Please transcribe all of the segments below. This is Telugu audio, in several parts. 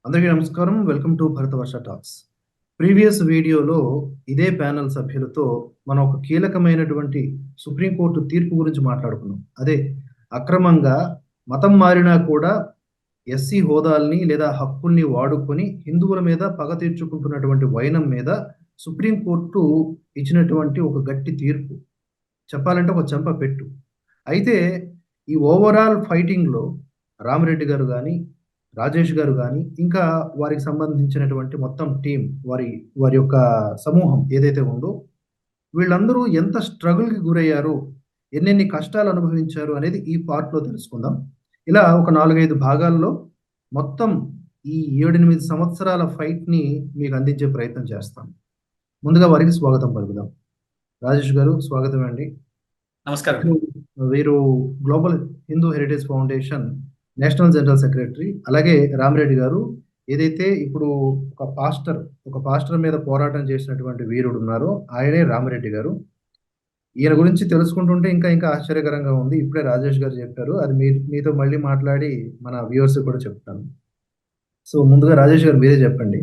అందరికీ నమస్కారం. Welcome to Bharatavarsha talks. Previous వీడియోలో ఇదే ప్యానెల్ సభ్యులతో మనం ఒక కీలకమైనటువంటి సుప్రీంకోర్టు తీర్పు గురించి మాట్లాడుకున్నాం. అదే అక్రమంగా మతం మారినా కూడా ఎస్సీ హోదాల్ని లేదా హక్కుల్ని వాడుకొని హిందువుల మీద పగ తీర్చుకుంటున్నటువంటి వైనం మీద సుప్రీంకోర్టు ఇచ్చినటువంటి ఒక గట్టి తీర్పు. చెప్పాలంటే ఒక చెంప పెట్టు. అయితే ఈ ఓవరాల్ ఫైటింగ్‌లో రామిరెడ్డి గారు గాని, రాజేష్ గారు గాని, ఇంకా వారికి సంబంధించినటువంటి మొత్తం టీమ్ వారి వారి యొక్క సమూహం ఏదైతే ఉందో, వీళ్ళందరూ ఎంత స్ట్రగుల్‌కి గురయ్యారు, ఎన్నెన్ని కష్టాలు అనుభవించారు అనేది ఈ పార్ట్‌లో తెలుసుకుందాం. ఇలా ఒక 4, 5 భాగాల్లో మొత్తం ఈ 7, 8 సంవత్సరాల ఫైట్‌ని మీకు అందించే ప్రయత్నం చేస్తాను. ముందుగా వారికి స్వాగతం పలుకుదాం. రాజేష్ గారు స్వాగతమే అండి. నమస్కారం. వీరు global Hindu heritage foundation national general secretary. అలాగే రామిరెడ్డి గారు ఏదైతే ఇప్పుడు ఒక పాస్టర్ మీద పోరాటం చేసినటువంటి వీరుడు ఉన్నారో ఆయనే రామిరెడ్డి గారు. ఈయన గురించి తెలుసుకుంటుంటే ఇంకా ఇంకా ఆశ్చర్యకరంగా ఉంది. ఇప్పుడే రాజేష్ గారు చెప్పారు. అది మీతో మళ్ళీ మాట్లాడి మన వ్యూవర్స్ కూడా చెప్తాను. సో ముందుగా రాజేష్ గారు మీరే చెప్పండి.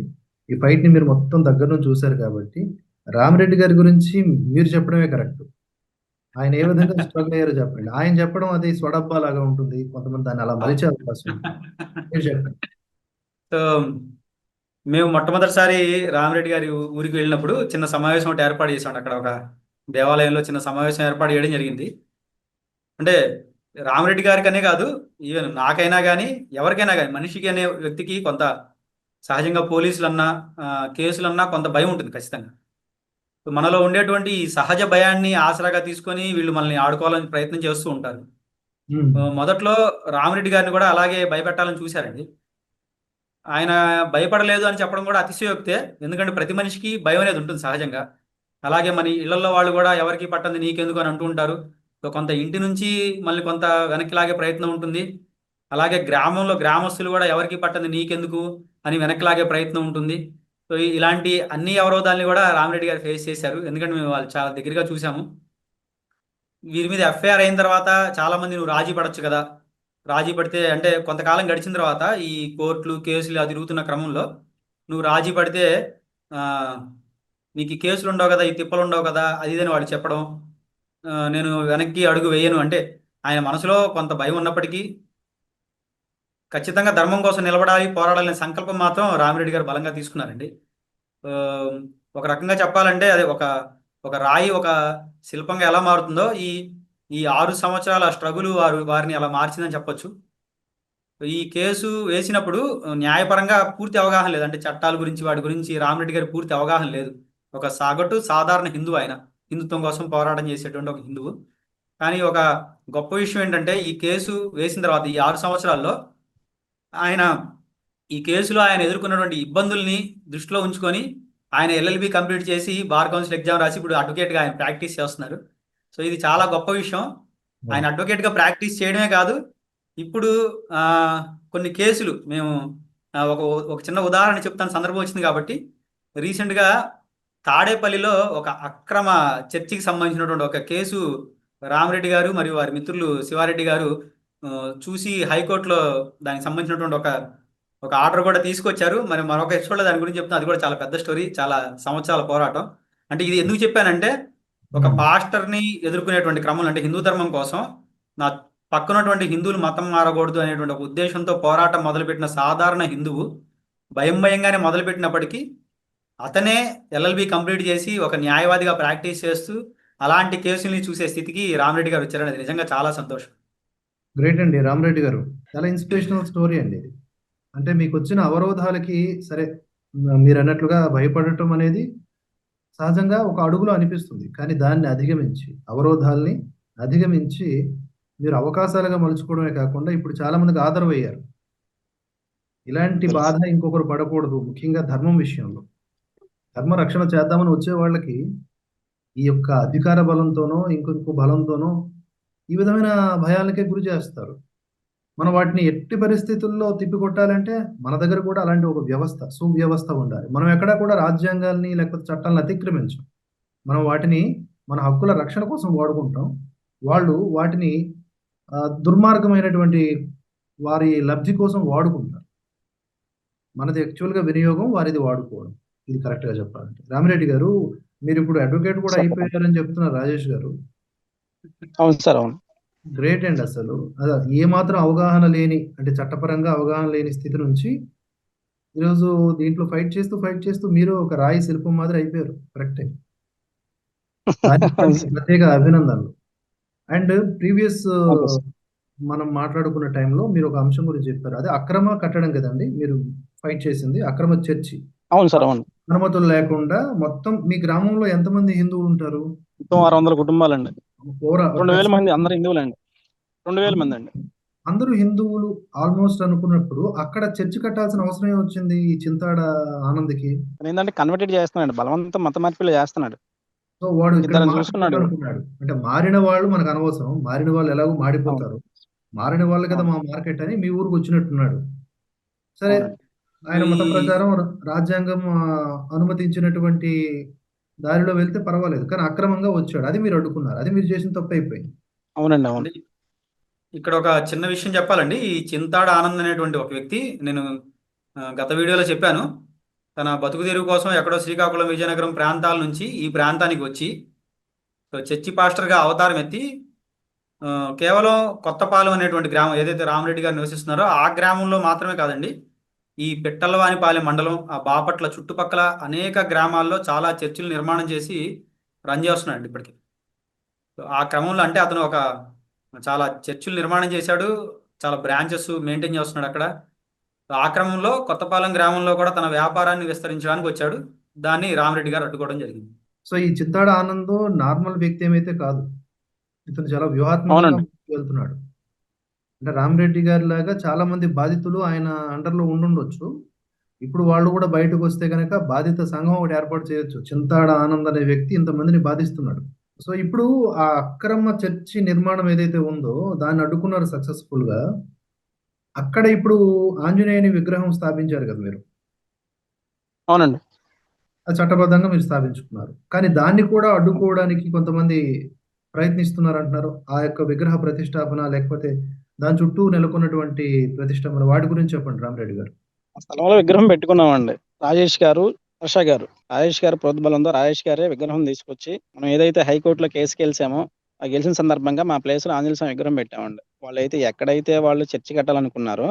ఈ ఫైట్‌ని మీరు మొత్తం దగ్గర నుంచి చూసారు కాబట్టి రామిరెడ్డి గారి గురించి మీరు చెప్పడమే కరెక్ట్. ఆయన ఏ విధంగా స్ట్రగుల్ అయ్యారో చెప్పండి. ఆయన చెప్పడం అది సొడబ్బా లాగా ఉంటుంది. కొంతమంది దాన్ని అలా మలిచే అవకాశం ఉంది. మీరు చెప్పండి. సో, మేము మొట్టమొదటిసారి రామిరెడ్డి గారి ఊరికి వెళ్ళినప్పుడు చిన్న సమావేశం ఒకటి ఏర్పాటు చేసామండి. అక్కడ ఒక దేవాలయంలో చిన్న సమావేశం ఏర్పాటు చేయడం జరిగింది. అంటే రామిరెడ్డి గారికనే కాదు, ఈవెన్ నాకైనా గానీ, ఎవరికైనా గానీ, మనిషికి అనే వ్యక్తికి కొంత సహజంగా పోలీసులన్నా, కేసులన్నా కొంత భయం ఉంటుంది ఖచ్చితంగా. మనలో ఉండేటువంటి ఈ సహజ భయాన్ని ఆసరాగా తీసుకొని వీళ్ళు మనల్ని ఆడుకోవాలని ప్రయత్నం చేస్తూ ఉంటారు. హ్మ్. మొదట్లో రామిరెడ్డి గారిని కూడా అలాగే భయపెట్టాలని చూశారండి. ఆయన భయపడలేదు అని చెప్పడం కూడా అతిశయోక్తే. ఎందుకంటే ప్రతి మనిషికి భయం అనేది ఉంటుంది సహజంగా. అలాగే మన ఇళ్లల్లో వాళ్ళు కూడా ఎవరికీ పట్టంది నీకెందుకు అని అంటూ ఉంటారు. సో కొంత ఇంటి నుంచి మళ్ళీ కొంత వెనక్కి లాగే ప్రయత్నం ఉంటుంది. అలాగే గ్రామంలో గ్రామస్తులు కూడా ఎవరికీ పట్టంది నీకెందుకు అని వెనక్కి లాగే ప్రయత్నం ఉంటుంది. సో ఇలాంటి అన్ని అవరోధాలని కూడా రామిరెడ్డి గారు ఫేస్ చేశారు. ఎందుకంటే మేము వాళ్ళు చాలా దగ్గరగా చూసాము. వీరి మీద ఎఫ్ఐఆర్ అయిన తర్వాత చాలా మంది నువ్వు రాజీ పడొచ్చు కదా. రాజీ పడితే అంటే కొంతకాలం గడిచిన తర్వాత ఈ కోర్టులు కేసులు అది తిరుగుతున్న క్రమంలో నువ్వు రాజీ పడితే ఆ, నీకు ఈ కేసులు ఉండవు కదా, ఈ తిప్పలు ఉండవు కదా, అది ఇదని వాడు చెప్పడం. నేను వెనక్కి అడుగు వేయను అంటే ఆయన మనసులో కొంత భయం ఉన్నప్పటికీ ఖచ్చితంగా ధర్మం కోసం నిలబడాలి, పోరాడాలనే సంకల్పం మాత్రం రామిరెడ్డి గారు బలంగా తీసుకున్నారండి. ఆ, ఒక రకంగా చెప్పాలంటే అది ఒక ఒక రాయి ఒక శిల్పంగా ఎలా మారుతుందో ఈ ఈ 6 సంవత్సరాల స్ట్రగుల్ వారిని అలా మార్చిందని చెప్పొచ్చు. ఈ కేసు వేసినప్పుడు న్యాయపరంగా పూర్తి అవగాహన లేదు. అంటే చట్టాల గురించి వాటి గురించి రామిరెడ్డి గారికి పూర్తి అవగాహన లేదు. ఒక సగటు సాధారణ హిందువు ఆయన. హిందుత్వం కోసం పోరాటం చేసేటువంటి ఒక హిందువు. కానీ ఒక గొప్ప విషయం ఏంటంటే ఈ కేసు వేసిన తర్వాత ఈ 6 సంవత్సరాల్లో ఆయన ఈ కేసులో ఆయన ఎదుర్కొన్నటువంటి ఇబ్బందుల్ని దృష్టిలో ఉంచుకొని ఆయన ఎల్ఎల్బి కంప్లీట్ చేసి బార్ కౌన్సిల్ ఎగ్జామ్ రాసి ఇప్పుడు అడ్వకేట్గా ఆయన ప్రాక్టీస్ చేస్తున్నారు. సో ఇది చాలా గొప్ప విషయం. ఆయన అవును. అడ్వకేట్గా ప్రాక్టీస్ చేయడమే కాదు, ఇప్పుడు ఆ, కొన్ని కేసులు మేము ఒక ఒక చిన్న ఉదాహరణ చెప్తాను, సందర్భం వచ్చింది కాబట్టి. రీసెంట్గా తాడేపల్లిలో ఒక అక్రమ చర్చికి సంబంధించినటువంటి ఒక కేసు రామరెడ్డి గారు మరియు వారి మిత్రులు శివారెడ్డి గారు ఆ, చూసి హైకోర్టులో దానికి సంబంధించినటువంటి ఒక ఒక ఆర్డర్ కూడా తీసుకొచ్చారు. మరి మరొక ఎపిసోడ్లో దాని గురించి చెప్తాను. అది కూడా చాలా పెద్ద స్టోరీ, చాలా సంవత్సరాల పోరాటం. అంటే ఇది ఎందుకు చెప్పానంటే ఒక హ్మ్. పాస్టర్ని ఎదుర్కొనేటువంటి క్రమంలో అంటే హిందూ ధర్మం కోసం నా పక్కనటువంటి హిందువులు మతం మారకూడదు అనేటువంటి ఒక ఉద్దేశంతో పోరాటం మొదలుపెట్టిన సాధారణ హిందువు భయం భయంగానే మొదలుపెట్టినప్పటికీ అతనే ఎల్ఎల్బి కంప్లీట్ చేసి ఒక న్యాయవాదిగా ప్రాక్టీస్ చేస్తూ అలాంటి కేసుల్ని చూసే స్థితికి రామరెడ్డి గారు వచ్చారనేది నిజంగా చాలా సంతోషం. గ్రేట్ అండి రామిరెడ్డి గారు. చాలా ఇన్స్పిరేషనల్ స్టోరీ అండి ఇది. అంటే మీకొచ్చిన అవరోధాలకి సరే మీరన్నట్లుగా భయపడటం అనేది సహజంగా ఒక అడుగులో అనిపిస్తుంది. కానీ దాన్ని అధిగమించి, అవరోధాల్ని అధిగమించి మీరు అవకాశాలుగా మలుచుకోవడమే కాకుండా ఇప్పుడు చాలా మందికి ఆదరవయ్యారు. ఇలాంటి బాధ ఇంకొకరు పడకూడదు. ముఖ్యంగా ధర్మం విషయంలో. ధర్మ రక్షణ చేద్దామని వచ్చే వాళ్ళకి ఈ యొక్క అధికార బలంతోనో, ఇంకొక బలంతోనో ఈ విధమైన భయాలకే గురి చేస్తారు. మనం వాటిని ఎట్టి పరిస్థితుల్లో తిప్పికొట్టాలంటే మన దగ్గర కూడా అలాంటి ఒక వ్యవస్థ, సువ్యవస్థ ఉండాలి. మనం ఎక్కడా కూడా రాజ్యాంగాల్ని లేకపోతే చట్టాలను అతిక్రమించం. మనం వాటిని మన హక్కుల రక్షణ కోసం వాడుకుంటాం. వాళ్ళు వాటిని దుర్మార్గమైనటువంటి వారి లబ్ధి కోసం వాడుకుంటారు. మనది యాక్చువల్‌గా వినియోగం, వారిది వాడుకోవడం. ఇది కరెక్ట్‌గా చెప్పాలంటే. రామిరెడ్డి గారు, మీరిప్పుడు అడ్వొకేట్ కూడా చెప్పండి. అయిపోయారని చెప్తున్నారు రాజేష్ గారు. అవును సార్, అవును. గ్రేట్ అండి అసలు. ఏమాత్రం అవగాహన లేని, అంటే చట్టపరంగా అవగాహన లేని స్థితి నుంచి ఈరోజు దీంట్లో ఫైట్ చేస్తూ మీరు ఒక రాయి శిల్పం మాదిరి అయిపోయారు. కరెక్టే. దానికి కూడా అవును మీకు సార్. ప్రత్యేక అభినందనలు. And previous thank you sir. మనం మాట్లాడుకున్న టైంలో మీరు ఒక అంశం గురించి చెప్పారు. అదే అక్రమ కట్టడం కదండీ! మీరు ఫైట్ చేసింది. అక్రమ చర్చి. అవును సార్, అవును. అనుమతులు లేకుండా మొత్తం మీ గ్రామంలో ఎంతమంది హిందువులుంటారు? మొత్తం 600 కుటుంబాలండి. ఓవరా 2000 మంది ఖచ్చితంగా అందరు హిందువులండి. 2000 మంది అండి. అందరూ హిందువులు ఆల్మోస్ట్ అనుకున్నప్పుడు అక్కడ చర్చి కట్టాల్సిన అవసరం ఏమొచ్చింది ఈ చింతాడ ఆనంద్‌కి? ఏంటంటే కన్వర్టెడ్ చేస్తున్నాడు, బలవంతం మత మార్పిడి చేస్తున్నాడు. సో, వాడు ఇక్కడ ఇద్దరిని చూసుకున్నాడు. మార్చుకోవాలనుకున్నాడు. అంటే మారిన వాళ్ళు మనకనవసరం. మారిన వాళ్ళు ఎలాగో అవును, మాడిపోతారు. మారిన వాళ్ళే కదా అవును, మా మార్కెట్ అని మీ ఊరికొచ్చినట్టున్నాడు. సరే, అవునండి. ఆయన ఈ మతం ప్రకారం రాజ్యాంగం అనుమతించినటువంటి దారిలో వెళ్తే పర్వాలేదు. కానీ అక్రమంగా వచ్చాడు. అది మీరు అడ్డుకున్నారు. అది మీరు చేసిన తప్పయిపోయింది. అవునండి, అవును. అంటే ఇక్కడ ఒక చిన్న విషయం చెప్పాలండి. ఈ చింతాడ ఆనంద్ అనేటువంటి ఒక వ్యక్తి, నేను గత వీడియోలో చెప్పాను. తన బతుకు తెరువు కోసం ఎక్కడో శ్రీకాకుళం, విజయనగరం ప్రాంతాల నుంచి ఈ ప్రాంతానికి వచ్చి చర్చి పాస్టర్గా అవతారం ఎత్తి ఆ, కేవలం కొత్తపాలెం అనేటువంటి గ్రామం ఏదైతే రామరెడ్డి గారు నివసిస్తున్నారో ఆ గ్రామంలో మాత్రమే కాదండి, ఈ పిట్టలవానిపాలెం మండలం, ఆ బాపట్ల చుట్టుపక్కల అనేక గ్రామాల్లో చాలా చర్చిలు నిర్మాణం చేసి రన్ చేస్తున్నాడు ఇప్పటికి. ఆ క్రమంలో అంటే అతను ఒక చాలా చర్చిలు నిర్మాణం చేశాడు, చాలా బ్రాంచెస్ మెయింటైన్ చేస్తున్నాడు అక్కడ. ఆ క్రమంలో కొత్తపాలెం గ్రామంలో కూడా తన వ్యాపారాన్ని విస్తరించడానికి వచ్చాడు. దాన్ని రామరెడ్డి గారు అడ్డుకోవడం జరిగింది. సో, ఈ చింతాడ ఆనంద్ నార్మల్ వ్యక్తి ఏమైతే కాదు. ఇతను చాలా వ్యూహాత్మకంగా అవునండి, ముందుకు వెళ్తున్నాడు. అంటే రామిరెడ్డి గారిలాగా చాలా మంది బాధితులు ఆయన అండర్‌లో ఉండుండొచ్చు. ఇప్పుడు వాళ్ళు కూడా బయటకొస్తే గనక బాధిత సంఘం ఒకటి ఏర్పాటు చేయొచ్చు. చింతాడ ఆనంద్ అనే వ్యక్తి ఇంతమందిని బాధిస్తున్నాడు. సో, ఇప్పుడు ఆ అక్రమ చర్చి నిర్మాణం ఏదైతే ఉందో దాన్ని అడ్డుకున్నారు సక్సెస్‌ఫుల్‌గా. అక్కడ ఇప్పుడు ఆంజనేయుని విగ్రహం స్థాపించారు కదా మీరు. అవునండి. అది చట్టబద్ధంగా మీరు స్థాపించుకున్నారు. కానీ దాన్ని కూడా అడ్డుకోవడానికి కొంతమంది ప్రయత్నిస్తున్నారంటున్నారు. ఆ యొక్క విగ్రహ ప్రతిష్టాపన లేకపోతే దాని చుట్టూ నెలకొన్నటువంటి ప్రతిష్టంభన వాటి గురించి చెప్పండి రామిరెడ్డి గారు. ఆ స్థలంలో విగ్రహం పెట్టుకున్నామండి. రాజేష్ గారు, హర్ష గారు. రాజేష్ గారు ప్రోద్బలంతో రాజేష్ గారే విగ్రహం తీసుకొచ్చి, మనం ఏదైతే హైకోర్టులో కేసు గెలిసామో, ఆ గెలిచిన సందర్భంగా మా ప్లేస్‌లో ఆంజనేయ స్వామి విగ్రహం పెట్టామండి. వాళ్ళైతే ఎక్కడైతే వాళ్ళు చర్చి కట్టాలనుకున్నారో,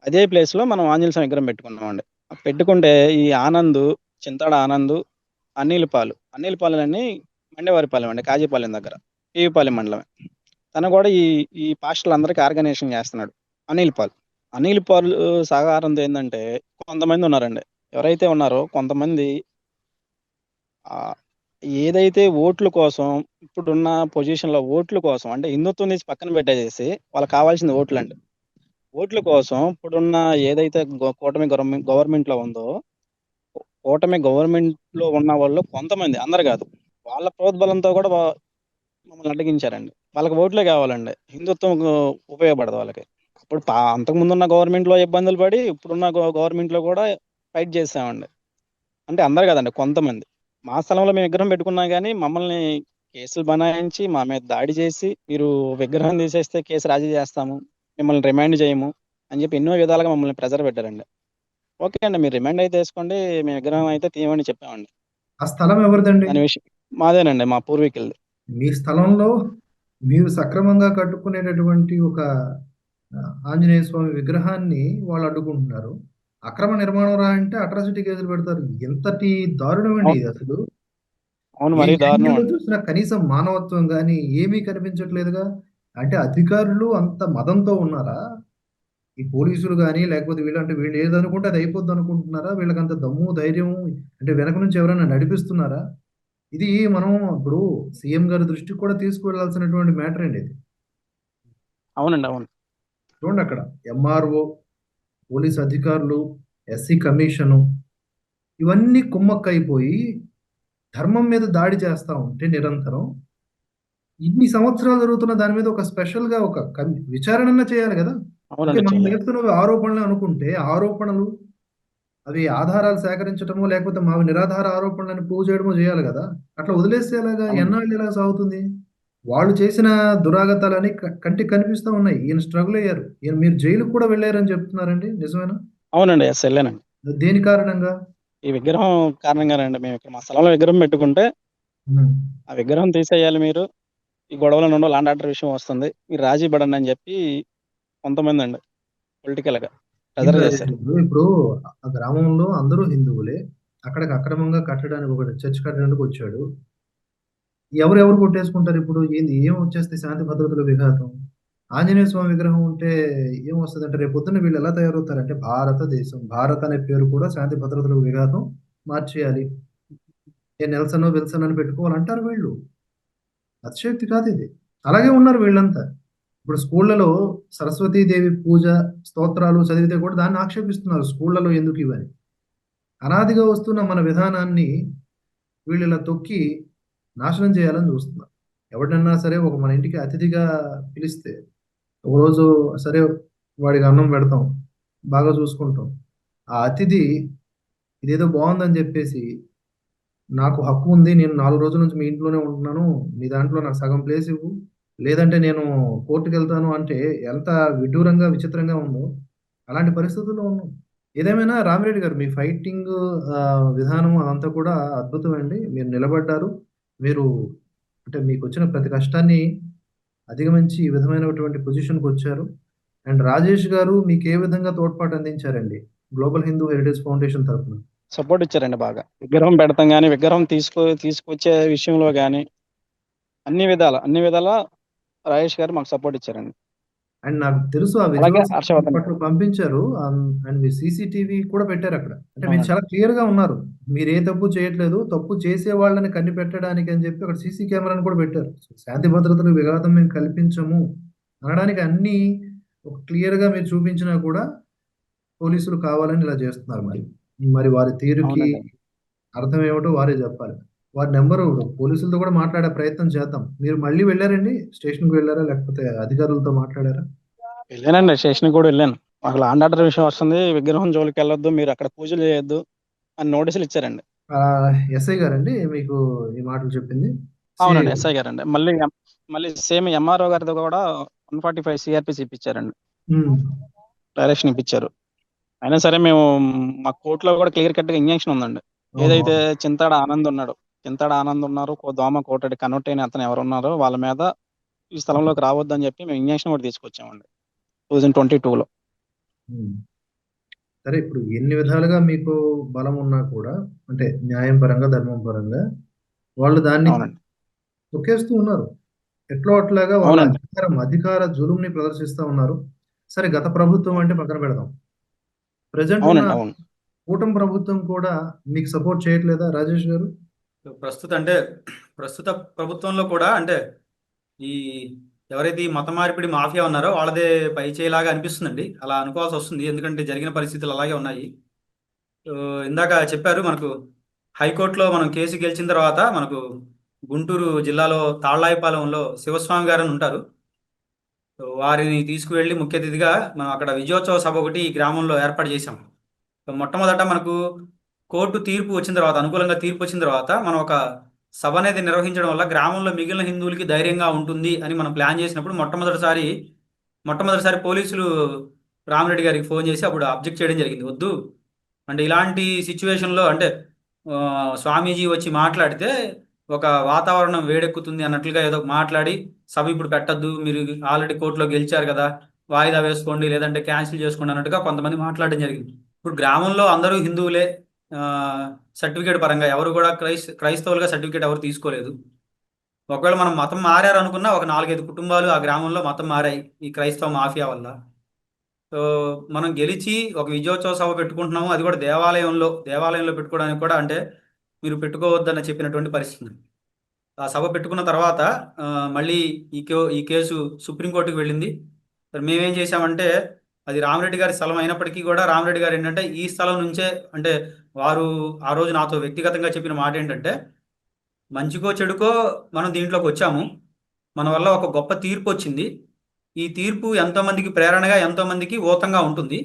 అదే ప్లేస్‌లో మనం ఆంజనేయ స్వామి విగ్రహం పెట్టుకున్నామండి. పెట్టుకుంటే ఈ ఆనంద్, చింతాడ ఆనంద్, అనిల్ పాలెం మండేవారిపాలెం అండి, కాజీపాలెం దగ్గర. పీవీపాలెం మండలమే. తను కూడా ఈ ఈ పాస్టర్‌లందరికి ఆర్గనైజేషన్ చేస్తున్నాడు. అనిల్ పాల్. అనిల్ పాల్ సహకారంతో ఏందంటే కొంతమంది ఉన్నారండి. ఎవరైతే ఉన్నారో కొంతమంది ఆహ్, ఏదైతే ఓట్ల కోసం, ఇప్పుడున్న పొజిషన్‌లో ఓట్ల కోసం, అంటే హిందుత్వం తీసి పక్కన పెట్టేసేసి వాళ్ళకి కావాల్సింది ఓట్లండి. ఓట్ల కోసం ఇప్పుడున్న ఏదైతే కూటమి గవర్నమెంట్‌లో ఉందో, కూటమి గవర్నమెంట్‌లో ఉన్న వాళ్ళు కొంతమంది, అందరు కాదు. వాళ్ళ ప్రోద్బలంతో కూడా మమ్మల్ని అడ్డగించారండి. వాళ్ళకి ఓట్లే కావాలండి. హిందుత్వం ఉపయోగపడదు వాళ్ళకి. ఇప్పుడు అంతకుముందున్న గవర్నమెంట్‌లో ఇబ్బందులు పడి, ఇప్పుడున్న గవర్నమెంట్‌లో కూడా ఫైట్ చేసామండి. అంటే అందరు కాదండి, కొంతమంది. మా స్థలంలో మేము విగ్రహం పెట్టుకున్నా గానీ, మమ్మల్ని కేసులు బనాయించి, మా మీద దాడి చేసి, "మీరు విగ్రహం తీసేస్తే కేసు రాజీ చేస్తాము. మిమ్మల్ని రిమాండ్ చేయము" అని చెప్పి ఎన్నో విధాలుగా మమ్మల్ని ప్రెషర్ పెట్టారండి. ఓకే అండి, మీరు రిమాండ్ అయితే ఏసుకోండి. మేము విగ్రహం అయితే తీయమని చెప్పామండి. ఆ స్థలం ఎవరిదండి? దాని విషయం మాదేనండి, మా పూర్వీకులది. మీ స్థలంలో మీరు సక్రమంగా కట్టుకునేటటువంటి ఒక ఆంజనేయ స్వామి విగ్రహాన్ని వాళ్ళు అడ్డుకుంటున్నారు. అక్రమ నిర్మాణం రా అంటే అట్రాసిటీ కేసులు పెడతారు. ఎంతటి దారుణమండి అవును, ఇది అసలు. అవును. ఏ మరీ దారుణం యాంగిల్‌లో అండి. చూసినా కనీసం మానవత్వం గాని ఏమీ కనిపించట్లేదుగా. అంటే అధికారులు అంత మదంతో ఉన్నారా? ఈ పోలీసులు గాని లేకపోతే వీళ్ళంటే వీళ్ళు ఏదనుకుంటే అది అయిపోద్దనుకుంటున్నారా? వీళ్ళకంత దమ్ము, ధైర్యం అంటే వెనక నుంచి ఎవరైనా నడిపిస్తున్నారా? ఇది మనం ఇప్పుడు సీఎం గారి దృష్టికి కూడా తీసుకువెళ్ళాల్సినటువంటి మ్యాటర్ అండి ఇది. అవునండి, అవును. చూడండక్కడ ఎంఆర్ఓ, పోలీస్ అధికారులు, ఎస్సీ కమిషను ఇవన్నీ కుమ్మక్కయిపోయి ధర్మం మీద దాడి చేస్తా ఉంటే నిరంతరం, ఇన్ని సంవత్సరాలు జరుగుతున్న దాని మీద ఒక స్పెషల్‌గా ఒక విచారణన్నా చేయాలి గదా! ఓకే. అవునండి, మనం చేయాలి. వేస్తున్నవి ఆరోపణలే అనుకుంటే, ఆరోపణలు అవి ఆధారాలు సేకరించడమో, లేకపోతే మావి నిరాధార ఆరోపణలని ప్రూవ్ చేయడమో జేయాలి గదా! అట్లా వదిలేస్తే ఎలాగా? అవును. ఎన్నాళ్ళు ఇలా సాగుతుంది? వాళ్ళు చేసిన దురాగతాలన్నీ కంటికి కనిపిస్తా ఉన్నాయి. ఈయన స్ట్రగుల్ అయ్యారు. ఈయన మీరు జైలుకి కూడా వెళ్లారని చెప్తున్నారండి. నిజమేనా? అవునండి. ఎస్ వెళ్ళానండి. దేని కారణంగా? ఈ విగ్రహం కారణంగానండి. మేము ఇక్కడ మా స్థలంలో విగ్రహం పెట్టుకుంటే హ్మ్. ఆ విగ్రహం తీసేయాలి మీరు. ఈ గొడవలు ఉండవు, లాండ్ ఆర్డర్ విషయం వస్తుంది. మీరు రాజీ పడండి అని చెప్పి కొంతమంది అండి పొలిటికల్గా ఏం ప్రెజర్ రాజేష్ చేశారు. గారు, ఇప్పుడు ఆ గ్రామంలో అందరూ హిందువులే. అక్కడికి అక్రమంగా కట్టడానికి ఒకటి చర్చ్ కట్టడానికి వచ్చాడు. ఎవరెవరు కొట్టేసుకుంటారు ఇప్పుడు? ఏంది ఏం వచ్చేస్తాయి శాంతి భద్రతల విఘాతం? ఆంజనేయ స్వామి విగ్రహం ఉంటే ఏమొస్తదంటే రేపొద్దున వీళ్ళు ఎలా తయారవుతారంటే భారతదేశం, భారత్ అనే పేరు కూడా శాంతి భద్రతలకు విఘాతం మార్చేయాలి. ఏ నెల్సనో, విల్సన్ అని పెట్టుకోవాలంటారు వీళ్ళు. అతిశయోక్తి కాదిది. అలాగే ఉన్నారు వీళ్ళంతా. ఇప్పుడు స్కూళ్ళలో సరస్వతీదేవి పూజ, స్తోత్రాలు చదివితే కూడా దాన్ని ఆక్షేపిస్తున్నారు. స్కూళ్ళలో ఎందుకివని? అనాదిగా వస్తున్న మన విధానాన్ని వీళ్ళిలా తొక్కి నాశనం చేయాలని చూస్తున్నారు. ఎవడినన్నా సరే మన ఇంటికి అతిథిగా పిలిస్తే, ఒకరోజు సరే వాడికి అన్నం పెడతాం. బాగా చూసుకుంటాం. ఆ అతిథి ఇదేదో బావుందని జెప్పేసి, నాకు హక్కు ఉంది. నేను 4 రోజుల నుంచి మీ ఇంట్లోనే ఉంటున్నాను. మీ దాంట్లో నాకు సగం ప్లేస్ ఇవ్వు. లేదంటే నేను కోర్ట్‌కెళ్తాను అంటే ఎంత విడ్డూరంగా, విచిత్రంగా ఉందో. అలాంటి పరిస్థితుల్లో ఉన్నాం. ఏదేమైనా రామిరెడ్డి గారు మీ ఫైటింగు విధానం అదంతా కూడా అద్భుతమండి. మీరు నిలబడ్డారు. మీరు అంటే మీకొచ్చిన ప్రతి కష్టాన్ని అధిగమించి ఈ విధమైనటువంటి పొజిషన్‌కొచ్చారు. అండ్ రాజేష్ గారు మీకే విధంగా తోడ్పాటు అందించారండి? గ్లోబల్ హిందూ హెరిటేజ్ ఫౌండేషన్ తరపున? సపోర్ట్ ఇచ్చారండి బాగా. విగ్రహం పెడతాం గాని, విగ్రహం తీసుకొచ్చే విషయంలో గాని అన్ని విధాల రాజేష్ గారు మాకు సపోర్ట్ ఇచ్చారండి. అండ్ నాకు తెలుసు ఆ అలాగే విజువల్స్ హర్షవర్ధన్ గారు. అప్పట్లో పంపించారు. అండ్ మీరు సీసీటీవీ కూడా పెట్టారక్కడ. అంటే మీరు అవునండి. చాలా క్లియర్‌గా ఉన్నారు. మీరే తప్పు చేయట్లేదు. తప్పు చేసే వాళ్ళని కనిపెట్టడానికి అని చెప్పి అక్కడ సీసీ కెమెరాను కూడా పెట్టారు. శాంతి భద్రతలకు విఘాతం మేము కల్పించము అనడానికి అన్నీ ఒక క్లియర్‌గా మీరు చూపించినా కూడా పోలీసులు కావాలని ఇలా చేస్తున్నారు మరి. మరి వారి తీరుకి అవునండి. అర్థం ఏమిటో వారే చెప్పాలి. వారి నంబరు పోలీసులతో కూడా మాట్లాడే ప్రయత్నం చేద్దాం. మీరు మళ్ళీ వెళ్లారండి? స్టేషన్‌కి వెళ్లారా? లేకపోతే అధికారులతో మాట్లాడారా? వెళ్ళానండి. స్టేషన్‌కి కూడా వెళ్ళాను. మాకు లాండ్ ఆర్డర్ విషయం వస్తుంది. విగ్రహం జోలికెళ్ళొద్దు. మీరు అక్కడ పూజలు చేయొద్దు అని నోటీసులు ఇచ్చారండి. ఎస్ఐ గారండి మీకు ఈ మాటలు చెప్పింది? సిఐ అవునండి. గారు. ఎస్ఐ గారండి. మళ్ళీ సేమ్ ఎంఆర్ఓ గారిది కూడా 145 సీఆర్‌పీసీ ఇప్పించారండి. హ్మ్. డైరెక్షన్ ఇప్పించారు. అయినా సరే మేము మా కోర్ట్‌లో కూడా క్లియర్ కట్‌గా ఇంజంక్షన్ ఉందండి. ఏదైతే అవునవును. చింతాడ ఆనంద్ ఉన్నాడో, చింతాడ ఆనంద్ ఉన్నారు, దోమ కోటడి కన్వర్ట్ అయిన అతను ఎవరున్నారో వాళ్ళ మీద ఈ స్థలంలోకి రావద్దని చెప్పి మేము ఇంజంక్షన్ కూడా తీసుకొచ్చామండి 2022లో. హ్మ్. సరే ఇప్పుడు ఎన్ని విధాలుగా మీకు బలం ఉన్నా కూడా అంటే న్యాయం పరంగా, ధర్మం పరంగా వాళ్ళు దాన్ని అవునండి. తొక్కేస్తూ ఉన్నారు. ఎట్లో అట్లాగా వాళ్ళ అవునండి. అధికార జులుంని ప్రదర్శిస్తా ఉన్నారు. సరే గత ప్రభుత్వం అంటే పక్కన పెడదాం. ప్రెజెంట్ ఉన్న అవునండి. అవును. కూటమి ప్రభుత్వం కూడా మీకు సపోర్ట్ చేయట్లేదా రాజేష్ గారు? ప్రస్తుత అంటే ప్రస్తుత ప్రభుత్వంలో కూడా అంటే ఈ ఎవరైతే ఈ మత మార్పిడి మాఫియా ఉన్నారో వాళ్ళదే పై చేయిలాగా అనిపిస్తుందండి. అలా అనుకోవాల్సి వస్తుంది. ఎందుకంటే జరిగిన పరిస్థితులు అలాగే ఉన్నాయి. సో, ఇందాక చెప్పారు మనకు హైకోర్టులో మనం కేసు గెలిచిన తర్వాత మనకు గుంటూరు జిల్లాలో తాళ్లాయిపాలెంలో శివస్వామి గారు అని ఉంటారు. సో, వారిని తీసుకువెళ్ళి ముఖ్య అతిథిగా మనం అక్కడ విజయోత్సవ సభ ఒకటి ఈ గ్రామంలో ఏర్పాటు చేశాం. సో, మొట్టమొదట మనకు కోర్టు తీర్పు వచ్చిన తర్వాత అనుకూలంగా తీర్పు వచ్చిన తర్వాత మనం ఒక సభ అనేది నిర్వహించడం వల్ల గ్రామంలో మిగిలిన హిందువులకి ధైర్యంగా ఉంటుంది అని మనం ప్లాన్ చేసినప్పుడు మొట్టమొదటిసారి పోలీసులు రామిరెడ్డి గారికి ఫోన్ చేసి అప్పుడు అబ్జెక్ట్ చేయడం జరిగింది. వద్దు అంటే ఇలాంటి సిచ్యువేషన్‌లో అంటే స్వామీజీ వచ్చి మాట్లాడితే ఒక వాతావరణం వేడెక్కుతుంది అన్నట్లుగా ఏదో మాట్లాడి, సభ ఇప్పుడు పెట్టొద్దు. మీరు ఆల్రెడీ కోర్ట్‌లో గెలిచారు కదా! వాయిదా వేసుకోండి లేదంటే క్యాన్సిల్ చేసుకోండి అన్నట్టుగా కొంతమంది మాట్లాడడం జరిగింది. ఇప్పుడు గ్రామంలో అందరూ హిందువులే. సర్టిఫికేట్ పరంగా ఎవరు కూడా క్రైస్తవులుగా సర్టిఫికేట్ ఎవరు తీసుకోలేదు. ఒకవేళ మనం మతం మారారనుకున్నా ఒక 4, 5 కుటుంబాలు ఆ గ్రామంలో మతం మారాయి. ఈ క్రైస్తవ మాఫియా వల్ల. సో, మనం గెలిచి ఒక విజయోత్సవ సభ పెట్టుకుంటున్నాము. అది కూడా దేవాలయంలో పెట్టుకోవడానికి కూడా అంటే మీరు పెట్టుకోవద్దని చెప్పినటువంటి పరిస్థితి ఉంది. ఆ సభ పెట్టుకున్న తర్వాత మళ్ళీ ఈ కేసు సుప్రీంకోర్టుకి వెళ్ళింది. మరి మేమేం చేశామంటే అది రామిరెడ్డి గారి స్థలం అయినప్పటికీ కూడా రామిరెడ్డి గారు ఏంటంటే ఈ స్థలం నుంచే అంటే వారు ఆ రోజు నాతో వ్యక్తిగతంగా చెప్పిన మాట ఏంటంటే మంచికో చెడుకో మనం దీంట్లోకి వచ్చాము. మన వల్ల ఒక గొప్ప తీర్పు వచ్చింది. ఈ తీర్పు ఎంతోమందికి ప్రేరణగా, ఎంతోమందికి ఊతంగా ఉంటుంది.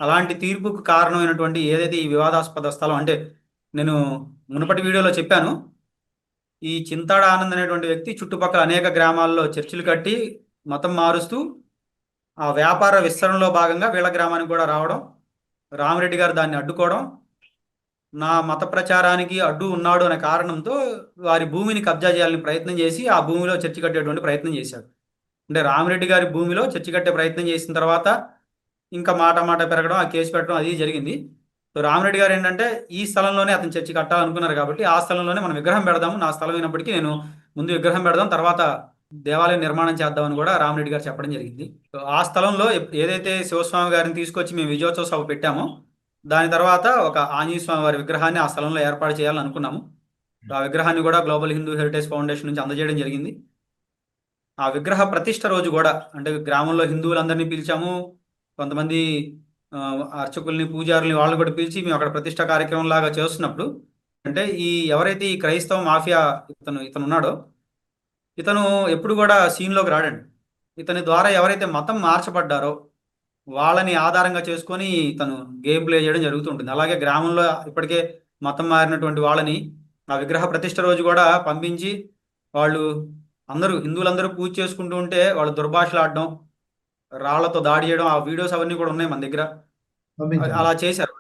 అలాంటి తీర్పుకు కారణమైనటువంటి ఏదైతే ఈ వివాదాస్పద స్థలం అంటే నేను మునుపటి వీడియోలో చెప్పాను. ఈ చింతాడ ఆనంద్ అనేటువంటి వ్యక్తి చుట్టుపక్కల అనేక గ్రామాల్లో చర్చిలు కట్టి మతం మారుస్తూ ఆ వ్యాపార విస్తరణలో భాగంగా వీళ్ళ గ్రామానికి కూడా రావడం. రామిరెడ్డి గారు దాన్ని అడ్డుకోవడం, నా మత ప్రచారానికి అడ్డు ఉన్నాడు అనే కారణంతో వారి భూమిని కబ్జా చేయాలని ప్రయత్నం చేసి ఆ భూమిలో చర్చి కట్టేటువంటి ప్రయత్నం చేశారు. అంటే రామిరెడ్డి గారి భూమిలో చర్చి కట్టే ప్రయత్నం చేసిన తర్వాత ఇంకా మాట మాట పెరగడం, ఆ కేసు పెట్టడం అది జరిగింది. సో రామిరెడ్డి గారు ఏంటంటే ఈ స్థలంలోనే అతను చర్చి కట్టాలనుకున్నారు కాబట్టి ఆ స్థలంలోనే మనం విగ్రహం పెడదాము, నా స్థలం అయినప్పటికీ నేను ముందు విగ్రహం పెడదాం, తర్వాత దేవాలయం నిర్మాణం చేద్దామని కూడా రామిరెడ్డి గారు చెప్పడం జరిగింది. సో ఆ స్థలంలో ఏదైతే శివస్వామి గారిని తీసుకొచ్చి మేము విజయోత్సవ సభ పెట్టామో దాని తర్వాత ఒక ఆంజనేయ స్వామి వారి విగ్రహాన్ని ఆ స్థలంలో ఏర్పాటు చేయాలని అనుకున్నాము. ఆ విగ్రహాన్ని కూడా గ్లోబల్ హిందూ హెరిటేజ్ ఫౌండేషన్ నుంచి అందజేయడం జరిగింది. ఆ విగ్రహ ప్రతిష్ఠ రోజు కూడా అంటే గ్రామంలో హిందువులందరినీ పిలిచాము, కొంతమంది అర్చకుల్ని, పూజారుల్ని వాళ్ళని కూడా పిలిచి మేము అక్కడ ప్రతిష్ఠ కార్యక్రమం లాగా చేస్తున్నప్పుడు అంటే ఎవరైతే ఈ క్రైస్తవ మాఫియా ఇతను ఉన్నాడో ఇతను ఎప్పుడు కూడా సీన్లోకి రాడండి. ఇతని ద్వారా ఎవరైతే మతం మార్చబడ్డారో వాళ్ళని ఆధారంగా చేసుకొని తను గేమ్ ప్లే చేయడం జరుగుతుంటుంది. అలాగే గ్రామంలో ఇప్పటికే మతం మారినటువంటి వాళ్ళని ఆ విగ్రహ ప్రతిష్ఠ రోజు కూడా పంపించి వాళ్ళు హిందువులందరూ పూజ చేసుకుంటూ ఉంటే వాళ్ళు దుర్భాషలు ఆడడం, రాళ్లతో దాడి చేయడం, ఆ వీడియోస్ అవన్నీ కూడా ఉన్నాయి మన దగ్గర. అలా చేశారు.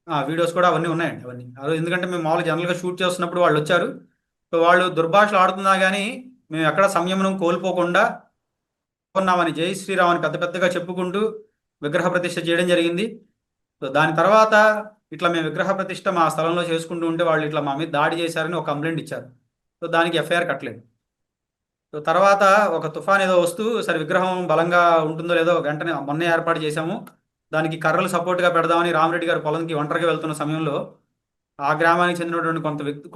ఆ వీడియోస్ కూడా అవన్నీ ఉన్నాయండి. అవన్నీ ఎందుకంటే మేము మామూలుగా జనరల్గా షూట్ చేస్తున్నప్పుడు వాళ్ళు వచ్చారు. సో వాళ్ళు దుర్భాషలు ఆడుతున్నా కానీ మేము ఎక్కడ సంయమనం కోల్పోకుండా ఉన్నామని జై శ్రీరామ్ అని పెద్ద పెద్దగా చెప్పుకుంటూ విగ్రహ ప్రతిష్ఠ చేయడం జరిగింది. సో దాని తర్వాత ఇట్లా మేము విగ్రహ ప్రతిష్ఠ మా స్థలంలో చేసుకుంటూ ఉంటే వాళ్ళు ఇట్లా మా మీద దాడి చేశారని ఒక కంప్లైంట్ ఇచ్చారు. సో దానికి ఎఫ్ఐఆర్ కట్టలేదు. సో తర్వాత ఒక తుఫాన్ ఏదో వస్తూ సరే విగ్రహం బలంగా ఉంటుందో లేదో వెంటనే మొన్నే ఏర్పాటు చేశాము, దానికి కర్రలు సపోర్ట్గా పెడదామని రామిరెడ్డి గారు పొలంకి ఒంటరిగా వెళ్తున్న సమయంలో ఆ గ్రామానికి చెందినటువంటి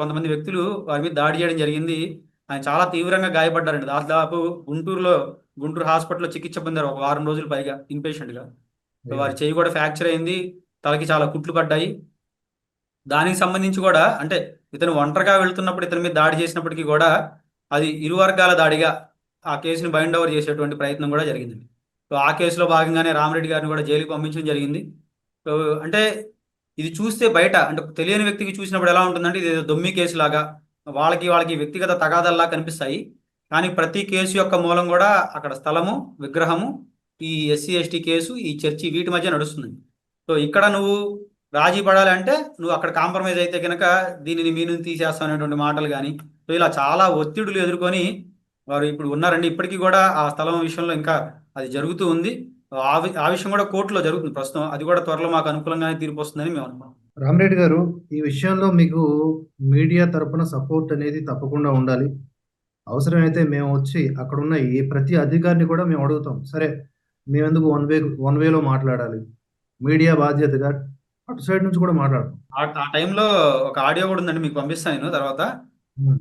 కొంతమంది వ్యక్తులు వారి మీద దాడి చేయడం జరిగింది. ఆయన చాలా తీవ్రంగా గాయపడ్డారండి. దాదాపు గుంటూరు హాస్పిటల్లో చికిత్స పొందారు ఒక వారం రోజులు పైగా ఇన్పేషెంట్గా. వారి చెయ్యి కూడా ఫ్రాక్చర్ అయింది, తలకి చాలా కుట్లు పడ్డాయి. దానికి సంబంధించి కూడా అంటే ఇతను ఒంటరిగా వెళ్తున్నప్పుడు ఇతని మీద దాడి చేసినప్పటికీ కూడా అది ఇరు వర్గాల దాడిగా ఆ కేసుని బైండ్ ఓవర్ చేసేటువంటి ప్రయత్నం కూడా జరిగిందండి. సో ఆ కేసులో భాగంగానే రామిరెడ్డి గారిని కూడా జైలుకి పంపించడం జరిగింది. సో అంటే ఇది చూస్తే బయట అంటే తెలియని వ్యక్తికి చూసినప్పుడు ఎలా ఉంటుందంటే ఇది దొమ్మి కేసు లాగా వాళ్ళకి వ్యక్తిగత తగాదల్లా కనిపిస్తాయి. కానీ ప్రతి కేసు యొక్క మూలం కూడా అక్కడ స్థలము, విగ్రహము, ఈ ఎస్సీ ఎస్టీ కేసు, ఈ చర్చి వీటి మధ్య నడుస్తుంది. సో ఇక్కడ నువ్వు రాజీ పడాలి అంటే నువ్వు అక్కడ కాంప్రమైజ్ అయితే కనుక దీనిని మీ నుంచి తీసేస్తావు అనేటువంటి మాటలు కానీ, సో ఇలా చాలా ఒత్తిడులు ఎదుర్కొని వారు ఇప్పుడు ఉన్నారండి. ఇప్పటికీ కూడా ఆ స్థలం విషయంలో ఇంకా అది జరుగుతూ ఉంది. ఆ విషయం కూడా కోర్టులో జరుగుతుంది ప్రస్తుతం. అది కూడా త్వరలో మాకు అనుకూలంగానే తీర్పు వస్తుందని మేము అనుకున్నాం. రామిరెడ్డి గారు, ఈ విషయంలో మీకు మీడియా తరపున సపోర్ట్ అనేది తప్పకుండా ఉండాలి. అవసరమైతే మేము వచ్చి అక్కడున్న ప్రతి అధికారిని కూడా మేము అడుగుతాం. సరే, మేమెందుకు వన్ వేలో మాట్లాడాలి, మీడియా బాధ్యతగా అటు సైడ్ నుంచి కూడా మాట్లాడతాం. ఆ టైంలో ఒక ఆడియో కూడా ఉందండి, మీకు పంపిస్తాను నేను తర్వాత.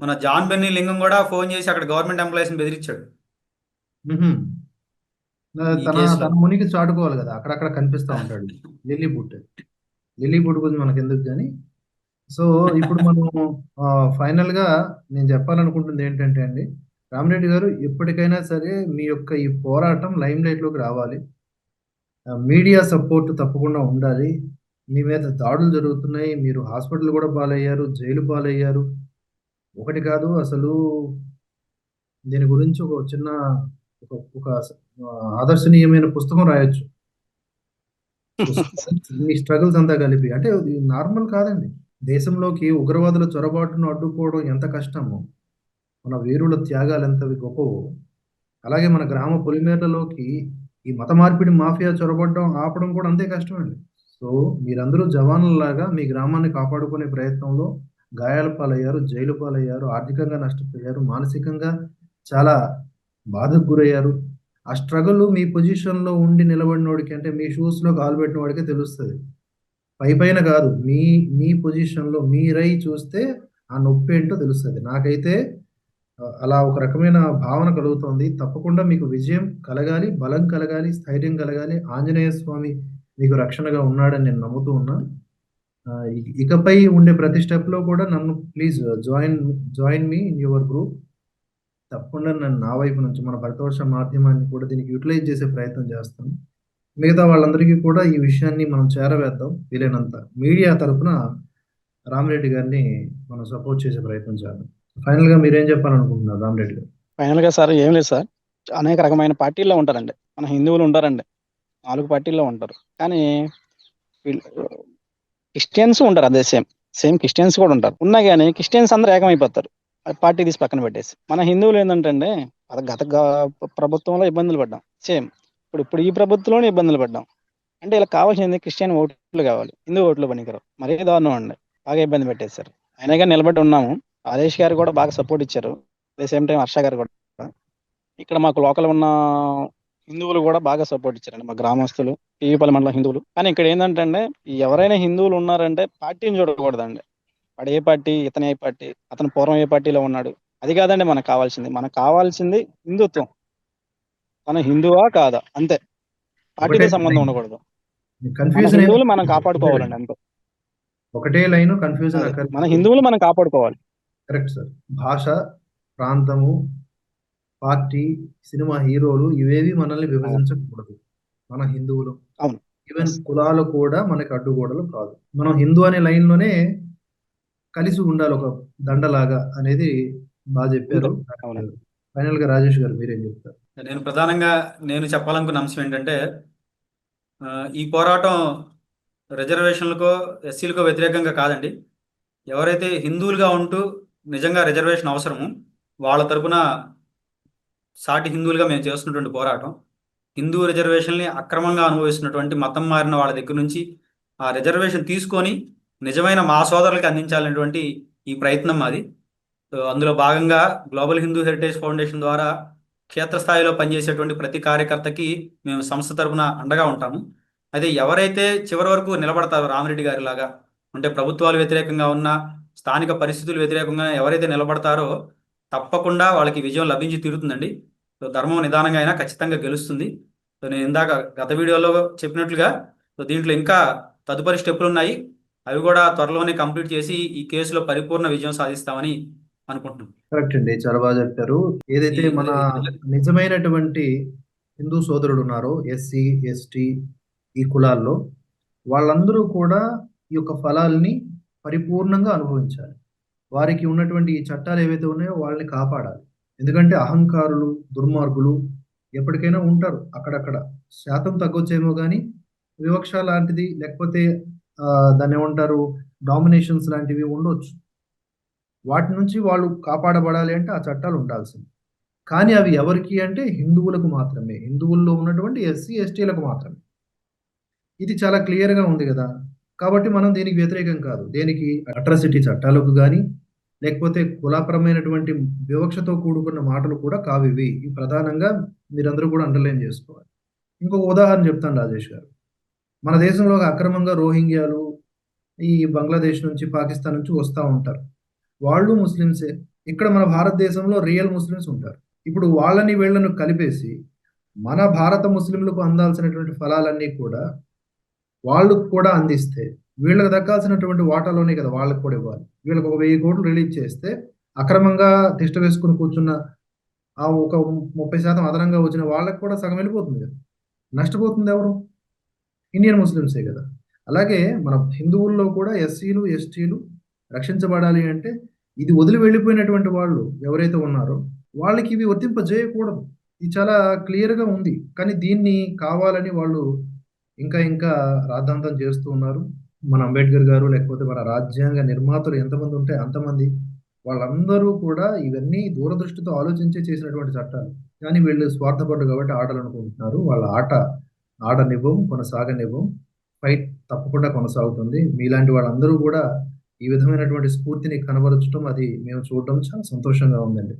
మన జాన్ బెన్నీ లింగం కూడా ఫోన్ చేసి అక్కడ గవర్నమెంట్ ఎంప్లాయీస్ని బెదిరించాడు. తన మునికి చాటుకోవాలి కదా, అక్కడక్కడ కనిపిస్తూ ఉంటాడు లిల్లీ బుట్ గురించి మనకు ఎందుకు కానీ. సో ఇప్పుడు మనం ఫైనల్ గా నేను చెప్పాలనుకుంటుంది ఏంటంటే అండి, రామిరెడ్డి గారు ఎప్పటికైనా సరే మీ యొక్క ఈ పోరాటం లైమ్ లైట్ లోకి రావాలి. మీడియా సపోర్ట్ తప్పకుండా ఉండాలి. మీ మీద దాడులు జరుగుతున్నాయి, మీరు హాస్పిటల్ కూడా పాలయ్యారు, జైలు పాలయ్యారు. ఒకటి కాదు, అసలు దీని గురించి ఒక చిన్న ఒక ఆదర్శనీయమైన పుస్తకం రాయొచ్చు. మీ స్ట్రగుల్స్ అంతా కలిపి. అంటే ఇది నార్మల్ కాదండి. దేశంలోకి ఉగ్రవాదుల చొరబాటును అడ్డుకోవడం ఎంత కష్టమో, మన వీరుల త్యాగాలు ఎంత గొప్పవో, అలాగే మన గ్రామ పొలిమేరలలోకి ఈ మత మార్పిడి మాఫియా చొరబడడం ఆపడం కూడా అంతే కష్టమండి. సో మీరందరూ జవాన్లలాగా మీ గ్రామాన్ని కాపాడుకునే ప్రయత్నంలో గాయాల పాలయ్యారు, జైలు పాలయ్యారు, ఆర్థికంగా నష్టపోయారు, మానసికంగా చాలా బాధకు గురయ్యారు. ఆ స్ట్రగుల్ మీ పొజిషన్లో ఉండి నిలబడినోడికి, అంటే మీ షూస్లో కాలు పెట్టిన వాడికే తెలుస్తుంది. పైన కాదు, మీ పొజిషన్లో మీరై చూస్తే ఆ నొప్పి ఏంటో తెలుస్తుంది. నాకైతే అలా ఒక రకమైన భావన కలుగుతోంది. తప్పకుండా మీకు విజయం కలగాలి, బలం కలగాలి, స్థైర్యం కలగాలి. ఆంజనేయ స్వామి మీకు రక్షణగా ఉన్నాడని నేను నమ్ముతూ ఉన్నా. ఇకపై ఉండే ప్రతి స్టెప్లో కూడా నన్ను please join me in your group. తప్పకుండా నన్ను నా వైపు నుంచి మన భరతవర్ష మాధ్యమాన్ని కూడా దీనికి యూటిలైజ్ చేసే ప్రయత్నం చేస్తాను. మిగతా వాళ్ళందరికీ కూడా ఈ విషయాన్ని మనం చేరవేద్దాం. వీలైనంత మీడియా తరఫున రామిరెడ్డి గారిని మనం సపోర్ట్ చేసే ప్రయత్నం చేద్దాం. ఫైనల్ గా మీరేం చెప్పాలనుకుంటున్నారు రామిరెడ్డి గారు? ఫైనల్ గా సార్ ఏం లేదు సార్, అనేక రకమైన పార్టీల్లో ఉంటారండి. మన హిందువులు ఉంటారండి, 4 పార్టీల్లో ఉంటారు. కానీ క్రిస్టియన్స్ ఉంటారు, అదే సేమ్ క్రిస్టియన్స్ కూడా ఉంటారు. ఉన్నా కానీ క్రిస్టియన్స్ అందరూ ఏకమైపోతారు, పార్టీ తీసి పక్కన పెట్టేసి. మన హిందువులు ఏంటంటే అది ప్రభుత్వంలో ఇబ్బందులు పడ్డాం, సేమ్ ఇప్పుడు ఈ ప్రభుత్వంలోనే ఇబ్బందులు పడ్డాం. అంటే ఇలా కావాల్సింది క్రిస్టియన్ ఓట్లు కావాలి, హిందూ ఓట్లు పనికిరావు. మరీ దారుణం అండి, బాగా ఇబ్బంది పెట్టేశారు. అయినా కానీ నిలబడి ఉన్నాము. ఆదేశ్ గారు కూడా బాగా సపోర్ట్ ఇచ్చారు, అదే సేమ్ టైం హర్ష గారు కూడా. ఇక్కడ మాకు లోకల్ ఉన్న హిందువులు కూడా బాగా సపోర్ట్ ఇచ్చారండి, మా గ్రామస్తులు, పీవీపల్లి మండలం హిందువులు. కానీ ఇక్కడ ఏంటంటే ఎవరైనా హిందువులు ఉన్నారంటే పార్టీని చూడకూడదండి. వాడు ఏ పార్టీ, ఇతను ఏ పార్టీ, అతను పూర్వం ఏ పార్టీలో ఉన్నాడు, అది కాదండి మనకు కావాల్సింది హిందుత్వం. తన హిందువా కాదా, అంతే. పార్టీతో సంబంధం ఉండకూడదు. మన కన్ఫ్యూజన్ హిందువులు మనం కాపాడుకోవాలండి, అంతే. ఒకటే లైన్, కన్ఫ్యూజన్ అదే, మన హిందువులు మనం కాపాడుకోవాలి. Correct sir. భాష, ప్రాంతము, పార్టీ, సినిమా హీరోలు ఇవేవి మనల్ని విభజించకూడదు. మన హిందువులు, అవును. ఈవెన్ కులాలు కూడా మనకి అడ్డుగోడలు కాదు. మనం హిందూ అనే లైన్ లోనే కలిసి ఉండాలి, ఒక దండలాగా అనేది బాగా చెప్పారు. అవునండి. ఫైనల్ గా రాజేష్ గారు మీరేం చెప్తారు? ప్రధానంగా నేను చెప్పాలనుకున్న అంశం ఏంటంటే, ఈ పోరాటం రిజర్వేషన్లకో ఎస్సీలకో వ్యతిరేకంగా కాదండి. ఎవరైతే హిందువులుగా ఉంటూ నిజంగా రిజర్వేషన్ అవసరము, వాళ్ళ తరపున సాటి హిందువులుగా మేము చేస్తున్నటువంటి పోరాటం. హిందూ రిజర్వేషన్ని అక్రమంగా అనుభవిస్తున్నటువంటి మతం మారిన వాళ్ళ దగ్గర నుంచి ఆ రిజర్వేషన్ తీసుకొని నిజమైన మా సోదరులకు అందించాలనేటువంటి ఈ ప్రయత్నం మాది. సో అందులో భాగంగా గ్లోబల్ హిందూ హెరిటేజ్ ఫౌండేషన్ ద్వారా క్షేత్రస్థాయిలో పనిచేసేటువంటి ప్రతి కార్యకర్తకి మేము సంస్థ తరపున అండగా ఉంటాము. అయితే ఎవరైతే చివరి వరకు నిలబడతారో రామిరెడ్డి గారి లాగా, అంటే ప్రభుత్వాలు వ్యతిరేకంగా ఉన్న, స్థానిక పరిస్థితులు వ్యతిరేకంగా ఎవరైతే నిలబడతారో తప్పకుండా వాళ్ళకి విజయం లభించి తీరుతుందండి. సో ధర్మం నిదానంగా అయినా ఖచ్చితంగా గెలుస్తుంది. సో నేను ఇందాక గత వీడియోలో చెప్పినట్లుగా సో దీంట్లో ఇంకా తదుపరి స్టెప్పులు ఉన్నాయి, అవి కూడా త్వరలోనే కంప్లీట్ చేసి ఈ కేసులో పరిపూర్ణ విజయం సాధిస్తామని అనుకుంటున్నాం. కరెక్ట్ అండి, చాలా బాగా చెప్పారు. ఏదైతే మన నిజమైనటువంటి హిందూ సోదరుడు ఉన్నారో, ఎస్సీ ఎస్టీ ఈ కులాల్లో, వాళ్ళందరూ కూడా ఈ యొక్క ఫలాల్ని పరిపూర్ణంగా అనుభవించాలి. వారికి ఉన్నటువంటి ఈ చట్టాలు ఏవైతే ఉన్నాయో వాళ్ళని కాపాడాలి. ఎందుకంటే అహంకారులు, దుర్మార్గులు ఎప్పటికైనా ఉంటారు అక్కడక్కడ. శాతం తగ్గొచ్చేమో కానీ వివక్ష లాంటిది, లేకపోతే దాన్ని ఏమంటారు, డామినేషన్స్ లాంటివి ఉండొచ్చు. వాటి నుంచి వాళ్ళు కాపాడబడాలి అంటే ఆ చట్టాలు ఉండాల్సింది. కానీ అవి ఎవరికి అంటే హిందువులకు మాత్రమే, హిందువుల్లో ఉన్నటువంటి ఎస్సీ ఎస్టీలకు మాత్రమే. ఇది చాలా క్లియర్గా ఉంది కదా. కాబట్టి మనం దీనికి వ్యతిరేకం కాదు. దేనికి, అట్రాసిటీ చట్టాలకు కానీ, లేకపోతే కులపరమైనటువంటి వివక్షతో కూడుకున్న మాటలు కూడా కావు ఇవి. ఇవి ప్రధానంగా మీరందరూ కూడా అండర్లైన్ చేసుకోవాలి. ఇంకొక ఉదాహరణ చెప్తాను రాజేష్ గారు. మన దేశంలో అక్రమంగా రోహింగ్యాలు ఈ బంగ్లాదేశ్ నుంచి, పాకిస్తాన్ నుంచి వస్తూ ఉంటారు. వాళ్ళు ముస్లిమ్సే. ఇక్కడ మన భారతదేశంలో రియల్ ముస్లిమ్స్ ఉంటారు. ఇప్పుడు వాళ్ళని వీళ్ళను కలిపేసి మన భారత ముస్లింలకు అందాల్సినటువంటి ఫలాలన్నీ కూడా వాళ్ళకు కూడా అందిస్తే, వీళ్ళకి దక్కాల్సినటువంటి వాటాలోనే కదా వాళ్ళకు కూడా ఇవ్వాలి. వీళ్ళకి ఒక 1000 కోట్లు రిలీజ్ చేస్తే అక్రమంగా తిష్ట వేసుకుని కూర్చున్న ఆ ఒక 30% అదనంగా వచ్చిన వాళ్ళకి కూడా సగం వెళ్ళిపోతుంది కదా. నష్టపోతుంది ఎవరు? ఇండియన్ ముస్లిమ్సే కదా. అలాగే మన హిందువుల్లో కూడా ఎస్సీలు ఎస్టీలు రక్షించబడాలి అంటే ఇది వదిలి వెళ్ళిపోయినటువంటి వాళ్ళు ఎవరైతే ఉన్నారో వాళ్ళకి ఇవి వర్తింపజేయకూడదు. ఇది చాలా క్లియర్గా ఉంది. కానీ దీన్ని కావాలని వాళ్ళు ఇంకా రాద్ధాంతం చేస్తూ ఉన్నారు. మన అంబేద్కర్ గారు, లేకపోతే మన రాజ్యాంగ నిర్మాతలు ఎంతమంది ఉంటే అంతమంది, వాళ్ళందరూ కూడా ఇవన్నీ దూరదృష్టితో ఆలోచించే చేసినటువంటి చట్టాలు. కానీ వీళ్ళు స్వార్థపడ్డు కాబట్టి ఆడాలనుకుంటున్నారు. వాళ్ళ ఆడనివ్వం, కొనసాగనివ్వం. ఫైట్ తప్పకుండా కొనసాగుతుంది. మీలాంటి వాళ్ళందరూ కూడా ఈ విధమైనటువంటి స్ఫూర్తిని కనబరచడం, అది మేము చూడడం చాలా సంతోషంగా ఉందండి.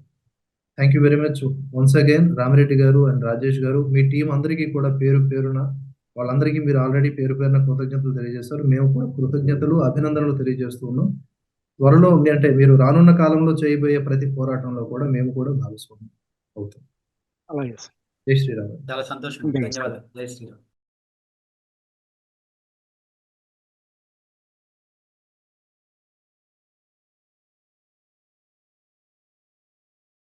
Thank you very much once again Ramireddy గారు అండ్ రాజేష్ గారు. మీ టీం అందరికీ కూడా పేరు పేరున, వాళ్ళందరికీ మీరు ఆల్రెడీ పేరు పేరున కృతజ్ఞతలు తెలియజేస్తారు. మేము కూడా కృతజ్ఞతలు, అభినందనలు తెలియజేస్తూ ఉన్నాం. త్వరలో అంటే మీరు రానున్న కాలంలో చేయబోయే ప్రతి పోరాటంలో కూడా మేము కూడా భాగస్వామ్యం అవుతాం. అలాగే. జై శ్రీరామ్. చాలా సంతోషం. ధన్యవాదాలు. జై శ్రీరామ్.